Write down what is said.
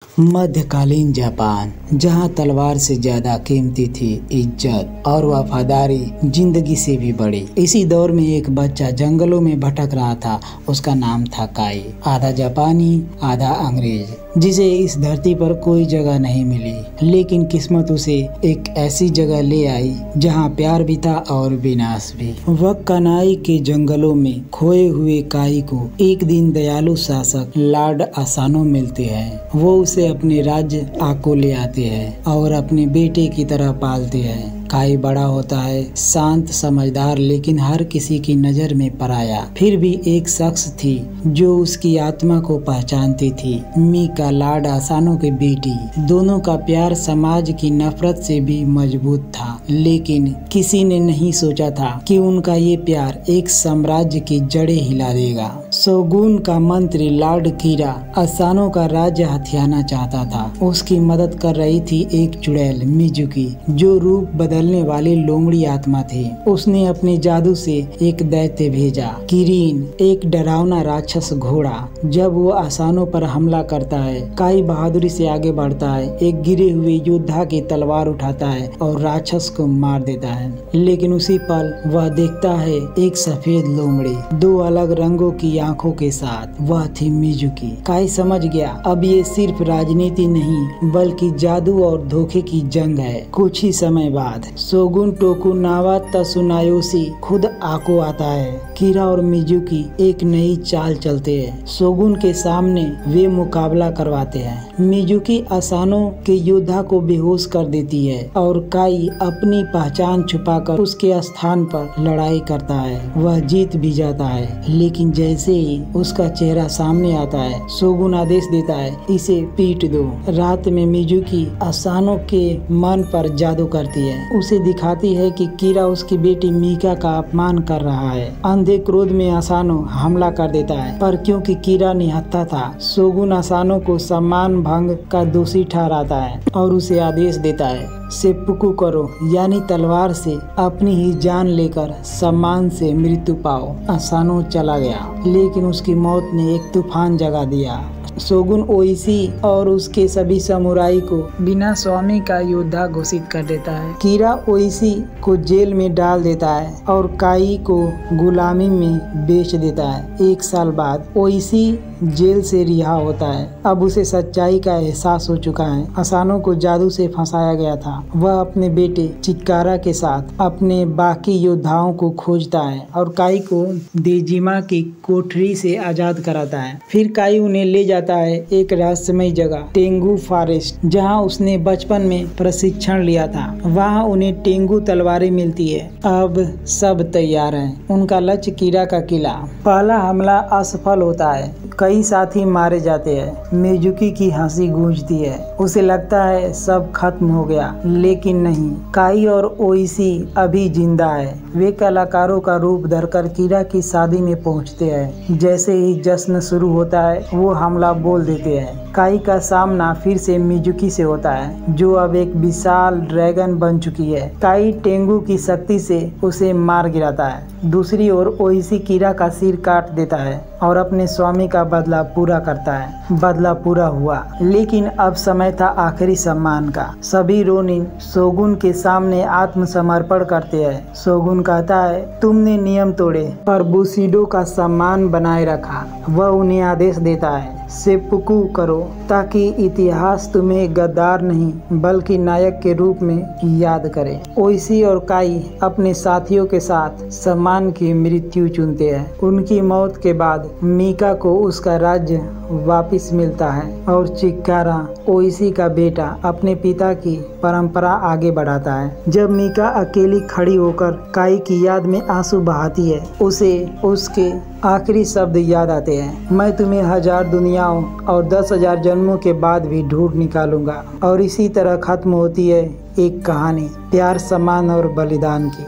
मध्यकालीन जापान, जहां तलवार से ज्यादा कीमती थी इज्जत और वफादारी जिंदगी से भी बड़ी। इसी दौर में एक बच्चा जंगलों में भटक रहा था। उसका नाम था काई, आधा जापानी आधा अंग्रेज, जिसे इस धरती पर कोई जगह नहीं मिली। लेकिन किस्मत उसे एक ऐसी जगह ले आई जहां प्यार भी था और विनाश भी। वक्कानाई के जंगलों में खोए हुए काई को एक दिन दयालु शासक लॉर्ड असानो मिलते हैं। वो उसे अपने राज्य आको ले आते हैं और अपने बेटे की तरह पालते हैं। काई बड़ा होता है, शांत समझदार, लेकिन हर किसी की नजर में पराया। फिर भी एक शख्स थी जो उसकी आत्मा को पहचानती थी, मीका, लॉर्ड असानो की बेटी। दोनों का प्यार समाज की नफरत से भी मजबूत था, लेकिन किसी ने नहीं सोचा था कि उनका ये प्यार एक साम्राज्य की जड़ें हिला देगा। शोगुन का मंत्री लॉर्ड कीरा असानो का राज्य हथियाना चाहता था। उसकी मदद कर रही थी एक चुड़ैल मिजुकी, जो रूप बदलने वाली लोमड़ी आत्मा थी। उसने अपने जादू से एक दैत्य भेजा, किरीन, एक डरावना राक्षस घोड़ा। जब वो असानो पर हमला करता है, काई बहादुरी से आगे बढ़ता है, एक गिरे हुए योद्धा की तलवार उठाता है और राक्षस को मार देता है। लेकिन उसी पल वह देखता है एक सफेद लोमड़ी, दो अलग रंगों की आंखों के साथ। वह थी मिजुकी। काई समझ गया, अब ये सिर्फ राजनीति नहीं बल्कि जादू और धोखे की जंग है। कुछ ही समय बाद शोगुन टोकुनावा तसुनायोशी खुद आको आता है। कीरा और मिजुकी एक नई चाल चलते हैं। शोगुन के सामने वे मुकाबला करवाते हैं। मिजुकी असानो के योद्धा को बेहोश कर देती है और काई अपनी पहचान छुपाकर उसके स्थान पर लड़ाई करता है। वह जीत भी जाता है, लेकिन जैसे ही उसका चेहरा सामने आता है, शोगुन आदेश देता है, इसे पीट दो। रात में मिजुकी असानो के मन पर जादू करती है। उसे दिखाती है कि कीरा उसकी बेटी मीका का अपमान कर रहा है। अंधे क्रोध में असानो हमला कर देता है, पर क्योंकि कीरा निहत्था था, शोगुन असानो को सम्मान भंग का दोषी ठहराता है और उसे आदेश देता है, सेप्पुकु करो, यानी तलवार से अपनी ही जान लेकर सम्मान से मृत्यु पाओ। असानो चला गया, लेकिन उसकी मौत ने एक तूफान जगा दिया। शोगुन ओइशी और उसके सभी समुराई को बिना स्वामी का योद्धा घोषित कर देता है। कीरा ओइशी को जेल में डाल देता है और काई को गुलामी में बेच देता है। एक साल बाद ओइशी जेल से रिहा होता है। अब उसे सच्चाई का एहसास हो चुका है। असानो को जादू से फंसाया गया था। वह अपने बेटे चिक्कारा के साथ अपने बाकी योद्धाओं को खोजता है और काई को देजिमा की कोठरी से आजाद कराता है। फिर काई उन्हें ले जाता है एक रहस्यमय जगह, टेंगू फॉरेस्ट, जहां उसने बचपन में प्रशिक्षण लिया था। वहां उन्हें टेंगू तलवारें मिलती है। अब सब तैयार हैं। उनका लक्ष्य कीरा का किला। पहला हमला असफल होता है। कई साथी मारे जाते हैं। मिजुकी की हंसी गूंजती है। उसे लगता है सब खत्म हो गया, लेकिन नहीं, काई और ओइशी अभी जिंदा है। वे कलाकारों का रूप धरकर कीरा की शादी में पहुंचते हैं। जैसे ही जश्न शुरू होता है, वो हमला बोल देते हैं। काई का सामना फिर से मिजुकी से होता है, जो अब एक विशाल ड्रैगन बन चुकी है। काई टेंगू की शक्ति से उसे मार गिराता है। दूसरी ओर ओइशी कीरा का सिर काट देता है और अपने स्वामी का बदला पूरा करता है। बदला पूरा हुआ, लेकिन अब समय था आखिरी सम्मान का। सभी रोनिन शोगुन के सामने आत्मसमर्पण करते हैं। शोगुन कहता है, तुमने नियम तोड़े पर बुशिडो का सम्मान बनाए रखा। वह उन्हें आदेश देता है, सेप्पुकु करो, ताकि इतिहास तुम्हें गद्दार नहीं बल्कि नायक के रूप में याद करे। ओइशी और काई अपने साथियों के साथ सम्मान की मृत्यु चुनते हैं। उनकी मौत के बाद मीका को उसका राज्य वापस मिलता है और चिक्कारा, ओइशी का बेटा, अपने पिता की परंपरा आगे बढ़ाता है। जब मीका अकेली खड़ी होकर काई की याद में आंसू बहाती है, उसे उसके आखिरी शब्द याद आते हैं, मैं तुम्हें 1000 दुनियाओं और 10,000 जन्मों के बाद भी ढूंढ निकालूंगा। और इसी तरह खत्म होती है एक कहानी, प्यार, सम्मान और बलिदान की।